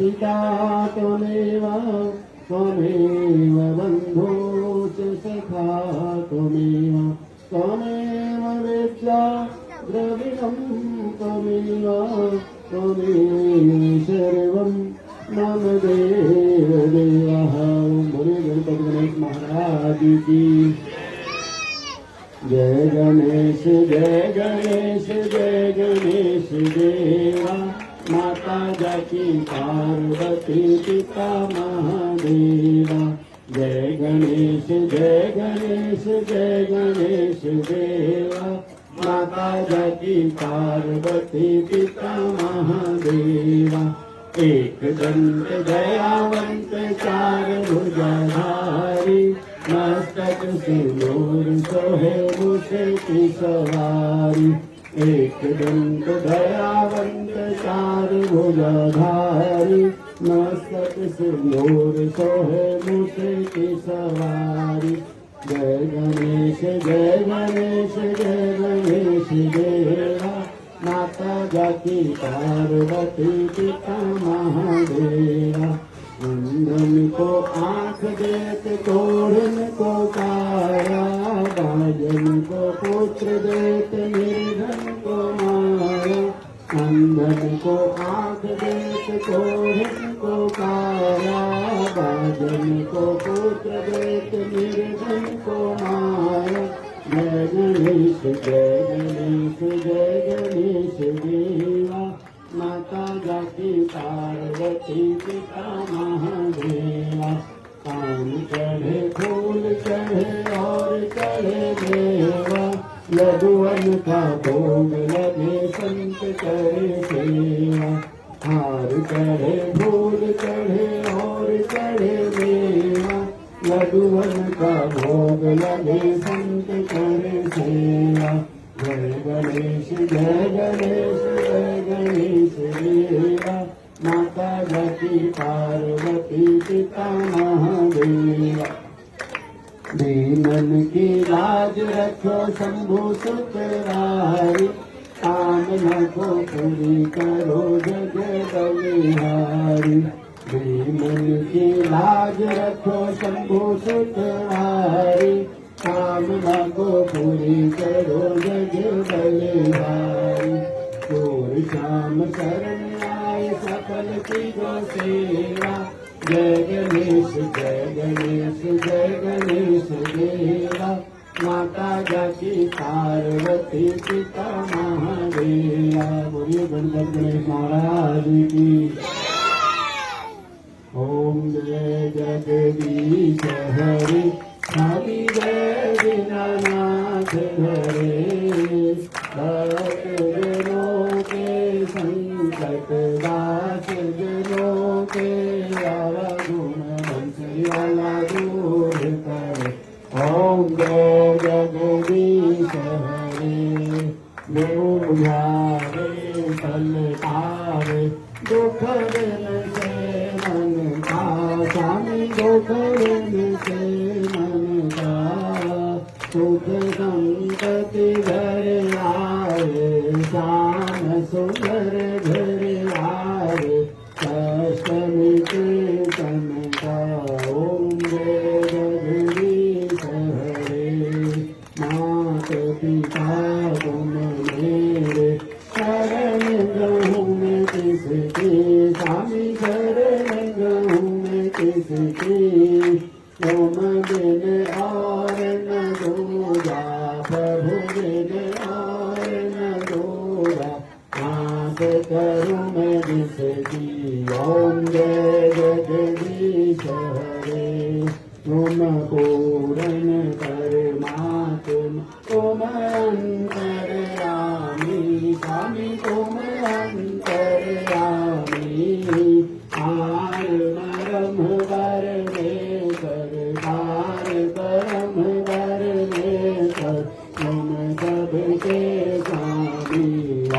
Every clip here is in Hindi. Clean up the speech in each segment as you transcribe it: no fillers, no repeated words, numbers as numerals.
पिता त्वमेव त्वमेव बन्धो च सखा त्वमेव त्वमेव विद्या द्रविणं त्वमेव त्वमेव सर्वं मम देव देवः। बोले गणपति गणेश महाराज की जय गणेश जय गणेश जय गणेश देवा। माता जाकी पार्वती पिता महादेवा। जय गणेश जय गणेश जय गणेश देवा। माता जाकी पार्वती पिता महादेवा। एक दंत दयावंत चार भुजाधारी। मस्तक सिंदूर सोहे मुझे की सवारी। एक दंत दयावंत चार भुजाधारी। मस्तक सिंदूर सोहे मुझे की सवारी। जय गणेश जय गणेश जय गणेश देवा। माता जाकी पार्वती पिता महादेवा। अंधन को आँख देत कोढ़न को काया। बाजन को पुत्र देत निर्धन को माया। अंधन को आँख देत कोढ़न को काया। बाजन को पुत्र देत निर्धन को माया। जय गणेश जय गणेश जय गणेश देवा। माता जाकी पार्वती पिता महादेवा। पान चढ़े फूल चढ़े और चढ़े देवा। लड्डुअन का भोग लगे संत करे सेवा। हार चढ़े फूल चढ़े और चढ़े देवा। लड्डुअन का भोग लगे संत करे सेवा। जय गणेश जय गणेश जय गणेश देवा। माता जाकी पार्वती पिता महादेवा। दीनन की लाज रखो शंभु सुतरारी। कामना को पूरी करो जग बलिहारी। दीनन की लाज रखो शंभु सुतरारी। कामना को पूरी करो जग बलिहारी। चोर श्याम शरण आए सकल की गो सेवा। जय गणेश जय गणेश जय गणेश देवा। माता जाकी पार्वती पिता महादेवा। बोलिए गणपति गणेश महाराज की। ओम जय जगदीश हरे हरि जय दीनानाथ हरे। भक्तजनों के संकट दास जनों के आवागुण बंसीवाला दूर करे। ओम जय जगदीश हरे। देव बुझारे फल पावे दुख दिन से मन का। स्वामी दुख दिन से मन का। सुख संपत्ति घर आए। शान सुंदर घर आए। कष्ट मिटे तन का। ओम जय जगदीश हरे। मात पिता तुम मेरे शरण गहूँ में किसकी। स्वामी शरण गहूँ में किसकी। तुम बिन और न दूजा प्रभु बिन और न दूजा। नाथ करूँ मैं जिसकी। ओम जय जगदीश हरे। तुम पूर्ण परमात्मा तुम अंतर्यामी। स्वामी तुम अंतर्यामी। आर मरम वरने सरदार परम वरने सर। तुम सबके स्वामी।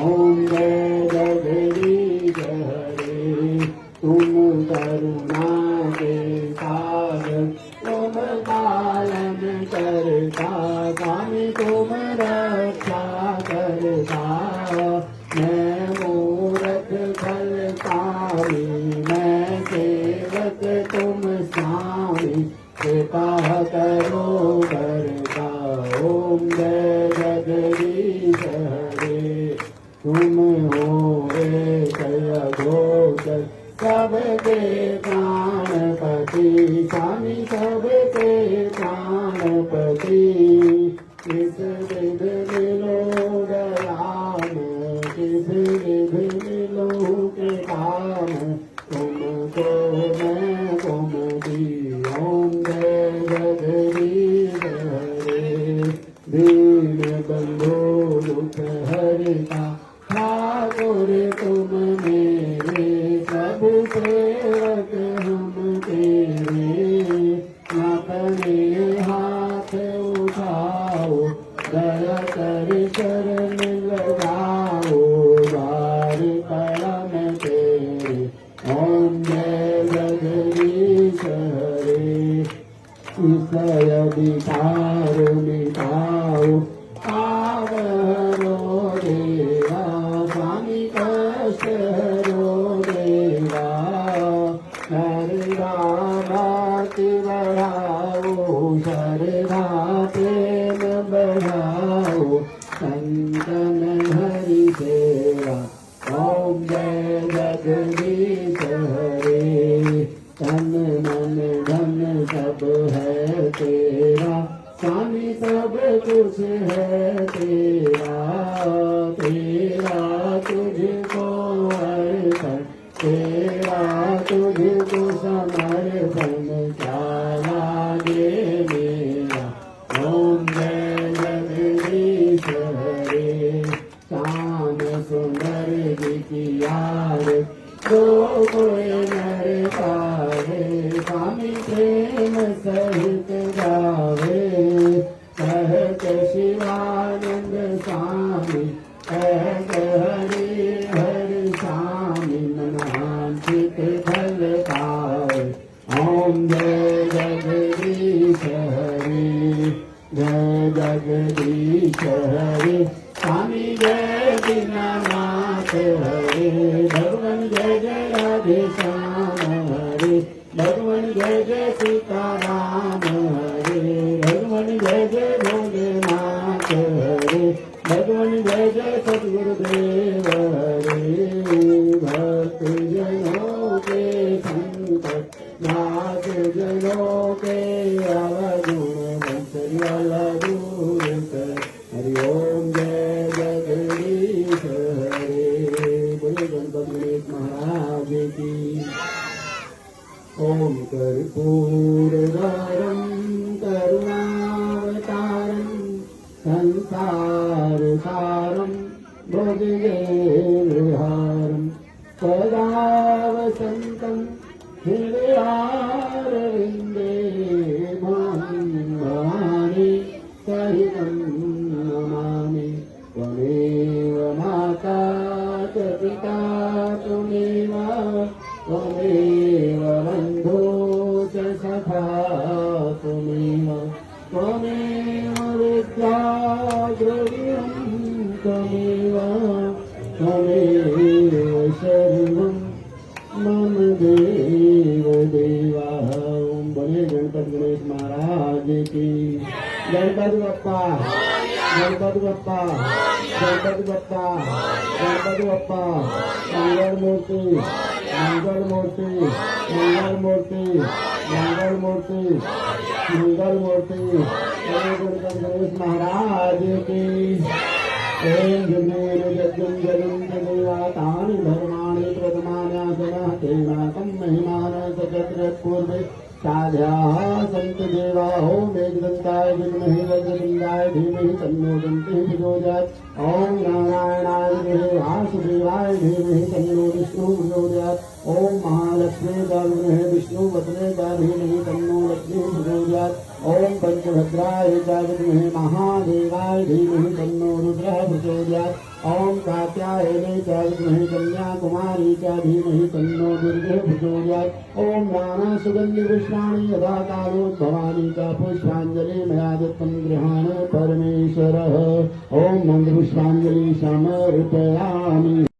ओम जय जगदीश हरे। तुम करुणा के सागर तुम पालन करता। स्वामी तुम रक्षा करता। मैं मूरख फलकारी मैं तुम हो एक अघोषर सबके प्राणपति स्वामी सबके प्राणपति किस विध मिलो दयाम किस विध मिलो के काम तुमको मैं कुमति ओम जय जगदीश हरे दीन बंधु दुख हरता ठाकुर तुम मेरे प्रभु सेवक हम तेरे अपने हाथ उठाओ दया कर शरण लगाओ द्वार कलम तेरे ओम जय जगदीश हरे ईशय विचार मिटाओ आवरो देवा स्वामी कष्ट हरो देवा शरदा भक्ति बढ़ाओ शरदा प्रेम बढ़ाओ संतन हरि सेवा ओम जय जगदीश हरे तन मन धन सब है तेरा स्वामी सब कुछ है तेरा तेरा तुझको अर्पण तेरा तुझको समर्पण क्या लागे मेरा ओम जय जगदीश हरे श्याम सुंदर जी की यार तो कोई नर पावे स्वामी प्रेम सहित गावे कहत शिवानंद स्वामी कहत हरि हर स्वामी मनांचित फल पावे ओम जय जगदीश हरे जय जगदीश हरे स्वामी जय दीनानाथ हरे भगवान जय जय राधे श्याम हरे भगवान जय जय सीताराम हरे भगवान जय जय भोलेनाथ हरे भगवान जय जय सद्गुरुदेव हरे भक्त जनों के संकट नाथ जनों के अवगुण बंसरियल दूर कर हरि ओम जय जगदीश हरे बोले गणपति गणेश महाराज की ओम कर्पूरधरं करुणावतारं संसारसारं भुजगेन्द्रहारं सदा वसन्तं हृदयारविन्दे भवानी सहितं नमामि त्वमेव माता च पिता त्वमेव त्वमेव बन्धो च सखा त्वमेव त्वमेव विद्या द्रव्यं त्वमेव त्वमेव सर्वं मम देव देवा ओम बोले गणपति गणेश महाराज की गणपति बप्पा गणपति बप्पा गणपति बप्पा गणपति बप्पा मंगल मूर्ति मंगल मूर्ति मंगल मूर्ति मंगल मूर्ति मंगल मूर्ति गणपति गणेश महाराज की ओम जन्मेन यज्ञं जलं तदेवातानि धर्माणि प्रथमान्यासनः तेनाकं महिमानः सचक्रपूर्वे साध्याः सन्त देवा ओम एकदन्ताय विद्महे वज्रतुण्डाय धीमहि तन्नो दन्तिः प्रचोदयात् ओम नारायणाय विद्महे वासुदेवाय धीमहि तन्नो विष्णुः प्रचोदयात् ओम महालक्ष्मी विद्महे विष्णुपत्ने धीमहि तन्नो लक्ष्मीः प्रचोदयात् ओम पंचभद्राय विद्महे महादेवाय धीमहि तन्नो रुद्रः प्रचोदयात् ओम कात्यायने विद्महे कन्याकुमारी धीमहि तन्नो दुर्गे प्रचोदयात् ओम नाना सुगंधि पुष्पाणि यथा कालोद्भवानि च पुष्पाञ्जलि मया दत्तं गृहाण परमेश्वरः ओम नंद पुष्पाञ्जलि समर्पयामि।